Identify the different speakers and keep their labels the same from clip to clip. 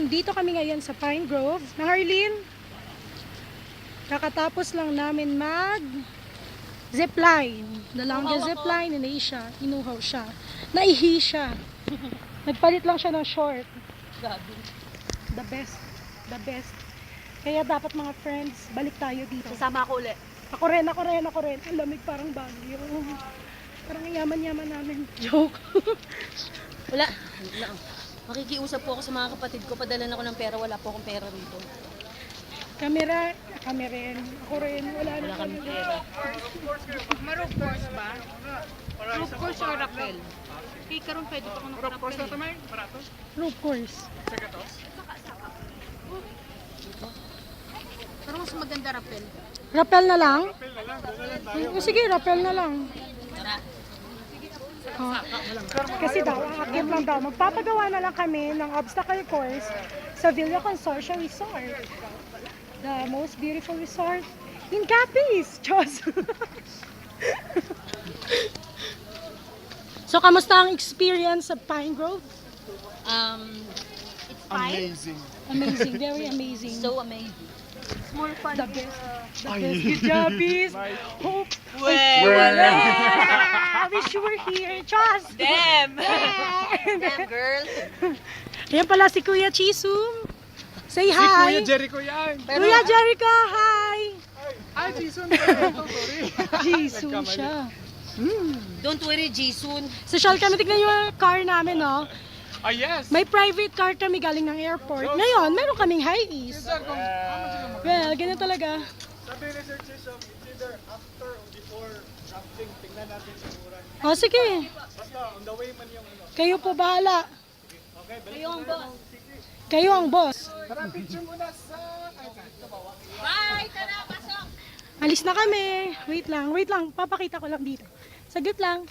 Speaker 1: Dito kami ngayon sa Pine Grove. Nang Arlene, kakatapos lang namin mag zipline. The longest zipline in Asia. Inuhaw siya. Naihi siya. Nagpalit lang siya ng short.
Speaker 2: Gabi.
Speaker 1: The best. The best. Kaya dapat mga friends, balik tayo dito.
Speaker 2: Sasama ako ulit.
Speaker 1: Ako rin. Ang lamig parang Baguio. Parang yaman-yaman namin. Joke.
Speaker 2: Wala. Makikiusap po ako sa mga kapatid ko. Padalan ako ng pera. Wala po akong pera rito.
Speaker 1: Kami rin. Ako rin. Wala
Speaker 2: kami pera.
Speaker 3: Marog course ba? Roof course o rappel? Kaya karon pwede pa ko ng rappel. Course na tamay? Barato?
Speaker 1: Roof course.
Speaker 3: Pero mas maganda rappel.
Speaker 1: Rappel na lang? Sige, rappel na lang. Oh. Kasi daw, aakyat lang daw. Magpapagawa na lang kami ng obstacle course sa Villa Consortia Resort. The most beautiful resort in Capiz. Diyos. So, kamusta ang experience sa Pine Grove?
Speaker 2: It's fine.
Speaker 1: Amazing, very amazing.
Speaker 2: So amazing. It's more fun.
Speaker 1: The best. The best. Good job, Biz. Hope. I wish you were here. Just.
Speaker 2: Damn! Damn, girl.
Speaker 1: Ayan pala si Kuya Chisum. Say
Speaker 4: Si
Speaker 1: hi.
Speaker 4: Kuya Jericho yan.
Speaker 1: Kuya Jericho, hi.
Speaker 4: Ay, Jason. Sorry.
Speaker 1: Jisoo siya.
Speaker 2: Don't worry, Jason.
Speaker 1: Social kami, tignan yung car namin, no?
Speaker 4: Ah, yes.
Speaker 1: May private car kami galing ng airport. Ngayon, meron kaming high-ease.
Speaker 4: Sir, kung
Speaker 1: Well, ganyan talaga.
Speaker 4: sabi ni Sir Chisholm, it's either after or before rafting. Tingnan natin siguro.
Speaker 1: O, sige.
Speaker 4: Basta, on the way man yung ano.
Speaker 1: Kayo po bahala.
Speaker 4: Okay, balik.
Speaker 2: Kayo ang boss.
Speaker 1: Kayo ang boss.
Speaker 4: Tara, picture muna sa...
Speaker 2: Bye! Tara, pasok!
Speaker 1: Alis na kami. Wait lang. Papakita ko lang dito. Saglit lang.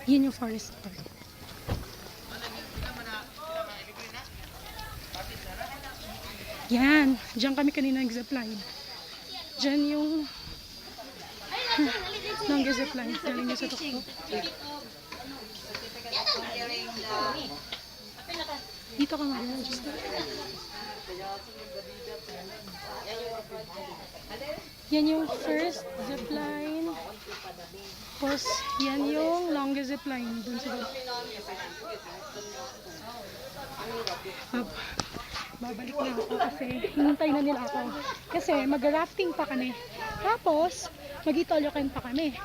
Speaker 1: Yun yung forest park. Yan. Diyan kami kanina nag-zipline. Diyan yung nag-zipline. Galing niya sa tuktok. Dito ka mag Yan yung first zipline. Tapos, yan yung longest zipline. Dun sa babalik na ako kasi hinintay na nila ako. Kasi mag-rafting pa kami. Tapos, mag-itolyokan pa kami.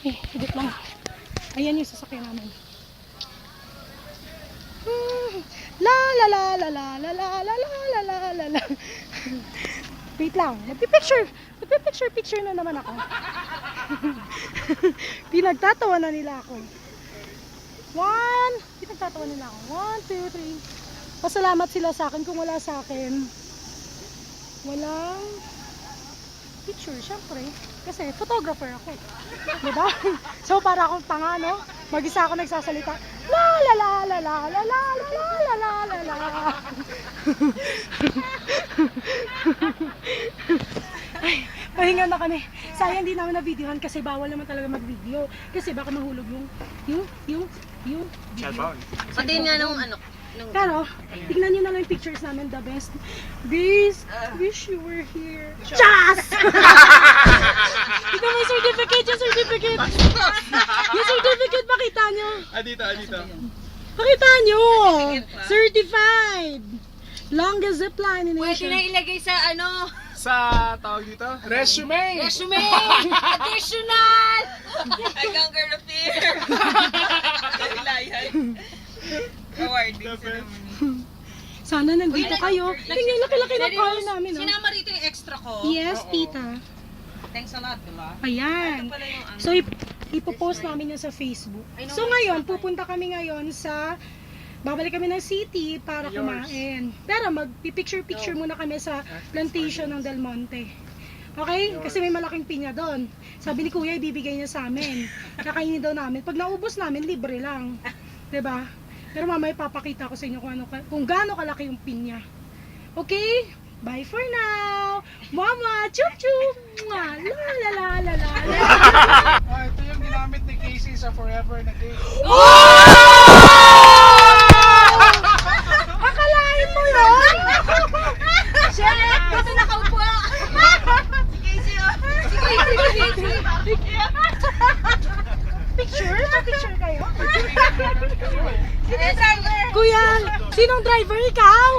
Speaker 1: Higit lang. Ayan yung sasakyan namin. La la la la la la la la la la la la la. Wait lang, nagpipicture na naman ako. Pinagtatawa na nila ako. Pinagtatawa nila ako. 1, 2, 3. Pasalamat sila sa akin. Kung wala sa akin, walang picture, syempre. Kasi photographer ako. Diba? So para akong tanga, no? Mag-isa ako nagsasalita. La la la la la la la la la la la la. Ay, pahinga na kami. Sayang di namin na-videohan kasi bawal naman talaga mag-video. Kasi baka mahulog yung
Speaker 4: Cellphone.
Speaker 2: Pati nga nung ano.
Speaker 1: Pero, tignan nyo na lang yung pictures namin, the best. Bis, wish you were here. Chas! Ito may certificate, yung certificate. Yung certificate, pakita nyo.
Speaker 4: Dito.
Speaker 1: Pakita nyo. Certified. Longest zipline in
Speaker 2: Pwede
Speaker 1: Asia.
Speaker 2: na ilagay sa ano.
Speaker 4: Sa tawag dito? Resume!
Speaker 2: Resume! Additional! I conquer the fear! Kabilayan. Awarding ceremony.
Speaker 1: Sana nandito kayo. Tingnan, laki-laki ng car namin. Oh.
Speaker 2: Sinama rito yung extra ko.
Speaker 1: Yes, tita.
Speaker 2: Thanks a lot, diba?
Speaker 1: Ayan.
Speaker 2: Ito pala yung ano.
Speaker 1: So, ipopost namin yan sa Facebook. So, ngayon, pupunta kami ngayon sa... Babalik kami ng city para kumain. Pero magpipicture-picture muna kami sa plantation ng Del Monte. Okay? Kasi may malaking pinya doon. Sabi ni Kuya, ibibigay niya sa amin. Kakainin daw namin. Pag naubos namin, libre lang. 'Di ba? Pero mamaya papakita ko sa inyo kung gaano kalaki yung pinya. Okay? Bye for now! Mama! Chup-chup! La la la la la la.
Speaker 4: Ito yung ginamit ni Casey sa Forever na Day.
Speaker 1: Akalain Kuya, sinong driver? Ikaw?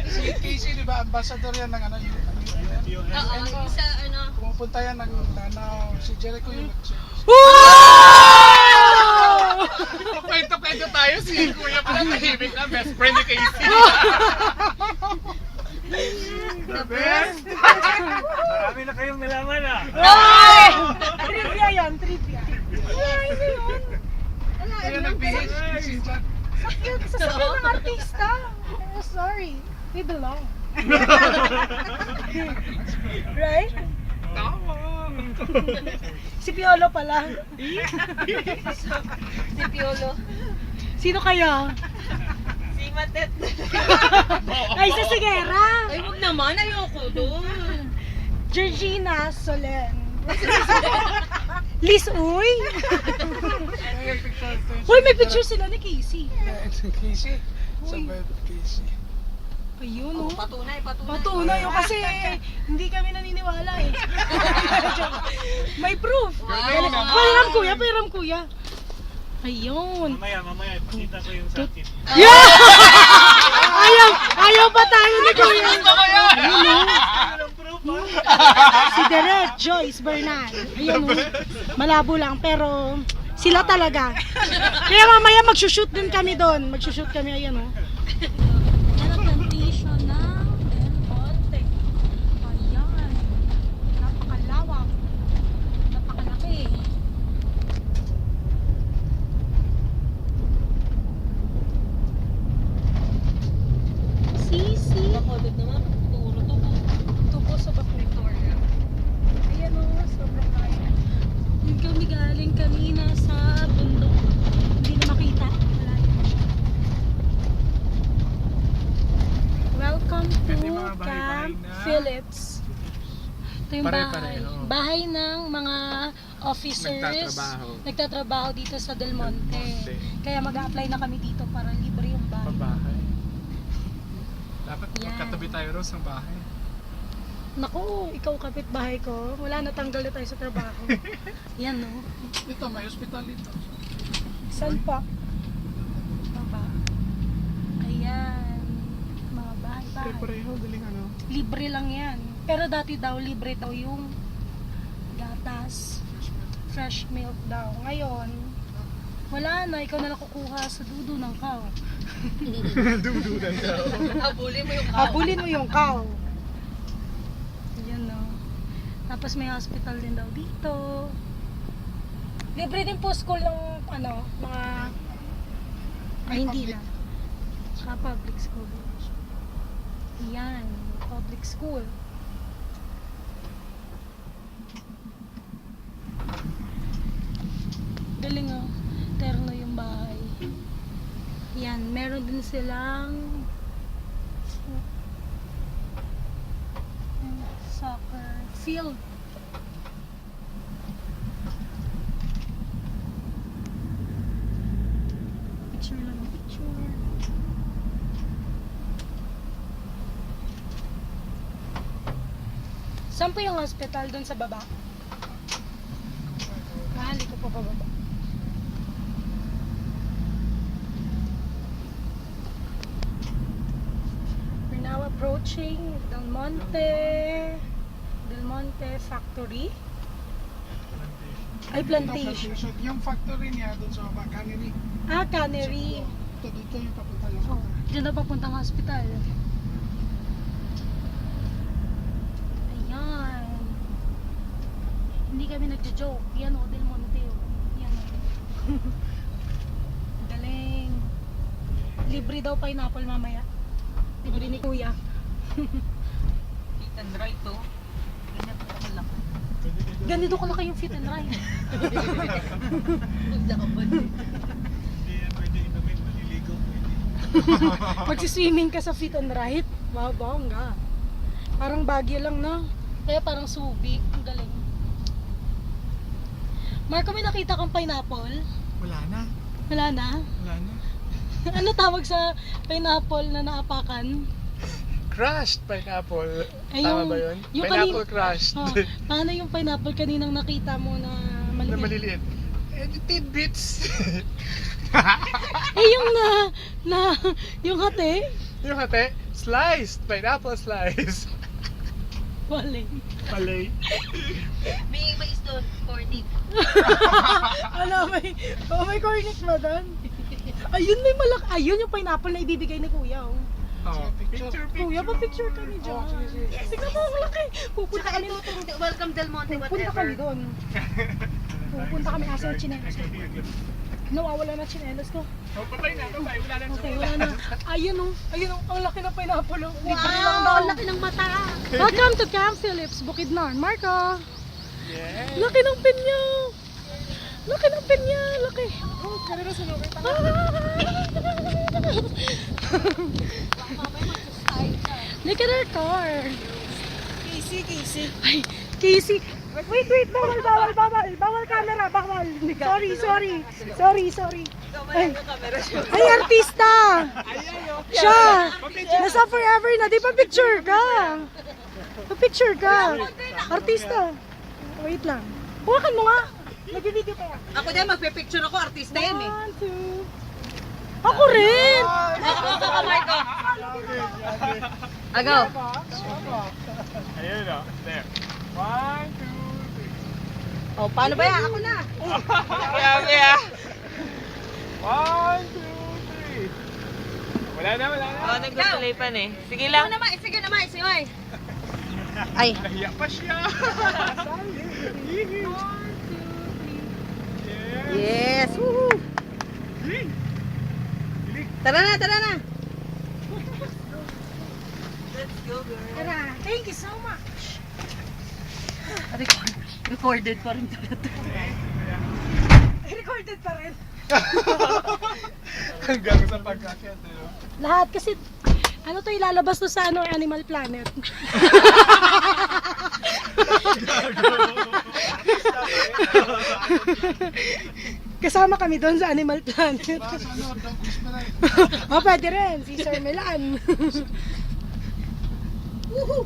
Speaker 4: Si Casey, di ba, ambassador yan ng ano,
Speaker 2: Oo, yung sa ano.
Speaker 4: pumupunta yan ng Danao. Si Jericho yung
Speaker 1: Wow!
Speaker 5: Kwento-kwento tayo, si Kuya pala tahimik na, best friend ni Casey.
Speaker 2: The best.
Speaker 5: Marami na kayong nalaman ah.
Speaker 1: Ay! Trivia yan, trivia. Ay, ano yun?
Speaker 4: Kaya nagbihis.
Speaker 1: Sasakyan ng artista. Oh, sorry. We belong. Right? Si Piolo pala.
Speaker 2: Si Piolo.
Speaker 1: Sino kaya?
Speaker 2: Si Matet.
Speaker 1: Ay, sa Sigera.
Speaker 2: Ay, huwag naman. Ayoko doon.
Speaker 1: Georgina Solen. Liz Uy. Uy, may picture sila ni Casey.
Speaker 4: Casey.
Speaker 1: Uy.
Speaker 4: Sabay Casey.
Speaker 1: Ayun, oh.
Speaker 2: Patunay.
Speaker 1: Patunay yun kasi hindi kami naniniwala eh. May proof. Pairam kuya. Ayun.
Speaker 5: Mamaya, pakita ko yung sakit.
Speaker 1: Yeah! ayaw pa tayo ni kuya. Ayun, oh. Si Derek Joyce Bernal. Ayun, oh. Malabo lang pero sila talaga. Kaya mamaya magsushoot din kami doon. Magsushoot kami, ayun, oh. Yan ang plantation ng Del Monte. Ayan. Napakalawak. Napakalaki. Sisi.
Speaker 2: Bakodod naman. Turo to.
Speaker 1: Tubo sa Victoria. Ayan, oh. Sobrang kaya. Yun kami galing kanina sa bundok. Hindi na makita. Malayo pa siya. Welcome to
Speaker 4: Pwede mga bahay-bahay
Speaker 1: Camp
Speaker 4: na-
Speaker 1: Phillips. Ito yung
Speaker 4: Pare-pare,
Speaker 1: bahay.
Speaker 4: oo.
Speaker 1: Bahay ng mga officers. Nagtatrabaho dito sa Del Monte. Kaya mag-a-apply na kami dito para libre yung bahay.
Speaker 4: Pabahay. Dapat
Speaker 1: Yan.
Speaker 4: magkatabi tayo ron sa bahay.
Speaker 1: Naku, ikaw kapit bahay ko. Wala, natanggal na tayo sa trabaho. Yan, no?
Speaker 4: Dito, may hospital dito.
Speaker 1: Saan pa? Baba. Ayan. Mga bahay-bahay.
Speaker 4: Pareho, galing ano.
Speaker 1: Libre lang yan. Pero dati daw, libre daw yung gatas. Fresh milk daw. Ngayon, wala na. Ikaw na lang kukuha sa dudu ng cow.
Speaker 4: Dududan daw.
Speaker 2: Habulin mo yung
Speaker 1: Habulin mo yung cow. Yan, no? Tapos may hospital din daw dito. Libre din po school ng ano, mga hindi na. Public school. Yan, public school. Galing, oh. Terno yung bahay. Yan, meron din silang soccer field. Picture lang, picture. Saan po yung hospital? Doon sa baba? Hindi ko pa pababa. We're now approaching Del Monte Factory. Ay, plantation.
Speaker 4: Yung factory niya doon sa baba, cannery.
Speaker 1: Ah, cannery.
Speaker 4: Ito, dito yung papunta yung
Speaker 1: Oh, dyan na papuntang hospital. Ayan. Hindi kami nagjo-joke. Yan o, Del Monte o. Yan o. Galing. Libre daw pineapple mamaya. Libre ni Kuya.
Speaker 2: Eat and dry to. Ganyan pa ako lang.
Speaker 1: Ganito ka lang kayong fit and ride.
Speaker 2: Magdakabad.
Speaker 5: Hindi yan pwede inumin, maliligo pwede.
Speaker 1: Magsiswimming ka sa fit and ride. Wow, bongga. Parang Baguio lang, no? Kaya parang Subic. Ang galing. Marco, may nakita kang pineapple?
Speaker 4: Wala na.
Speaker 1: Wala na?
Speaker 4: Wala na.
Speaker 1: Ano tawag sa pineapple na naapakan?
Speaker 4: Crushed pineapple.
Speaker 1: Ay,
Speaker 4: Tama ba yun?
Speaker 1: yung
Speaker 4: Pineapple
Speaker 1: kanin-
Speaker 4: crushed.
Speaker 1: Oh, paano yung pineapple kaninang nakita mo na
Speaker 5: Na maliliit. Tidbits.
Speaker 1: yung yung hati.
Speaker 5: Yung hati, sliced. Pineapple slice.
Speaker 1: Wala.
Speaker 5: Palay.
Speaker 2: May mais doon, corny.
Speaker 1: Ano, may cornic ba doon? Ayun, may malak. Ayun yung pineapple na ibibigay ni Kuya. Oh.
Speaker 5: Oh, picture.
Speaker 1: Kuya, pa-picture kami dyan. Tignan mo, ang laki. Pupunta
Speaker 2: Tsaka
Speaker 1: kami.
Speaker 2: ito, welcome Del Monte,
Speaker 1: Pupunta kami
Speaker 2: whatever.
Speaker 1: doon. Pupunta kami asa yung chinelas ko. Nawawala na chinelas ko.
Speaker 5: Oh, babay na. Wala na.
Speaker 1: Okay, wala na. Ayun oh, ang laki ng pineapple oh. Libre lang
Speaker 2: Wow,
Speaker 1: daw.
Speaker 2: ang laki ng mata.
Speaker 1: Welcome to Camp Phillips, Bukidnon. Marco!
Speaker 5: Yeah.
Speaker 1: Laki ng pinya! Laki ng pinya! Laki!
Speaker 5: Oh, kanina sunugin.
Speaker 1: Look at our car!
Speaker 2: Casey.
Speaker 1: Ay, Casey! Wait, bawal camera, bawal! Sorry. Ay, artista! Siya! Nasa forever na, di pa picture ka! Pa-picture ka! Artista! Wait lang. Huwakan mo nga! Nag-video pa yan.
Speaker 2: Ako din, magpe-picture ako, artista yan eh.
Speaker 1: 1, 2... Ako rin!
Speaker 2: Ako, Marco. Agaw.
Speaker 5: Ayun o. There. 1, 2, 3.
Speaker 2: Oh, paano ba yan? Ako na.
Speaker 5: Kaya. 1, 2, 3. Wala na.
Speaker 2: Oh, nagtutuloy pa eh. Sige lang. Sige naman. Ay.
Speaker 5: Nahiya pa siya.
Speaker 2: Yes. Woohoo. Tara na. Let's go, girl.
Speaker 1: Tara, thank you so much!
Speaker 2: Recorded pa rin talaga.
Speaker 1: Recorded pa rin.
Speaker 5: Hanggang sa pagkakit.
Speaker 1: Lahat kasi, ano to ilalabas to sa Animal Planet. Kasama kami doon sa Animal Planet. Pwede rin, si Sir Milan. Woohoo!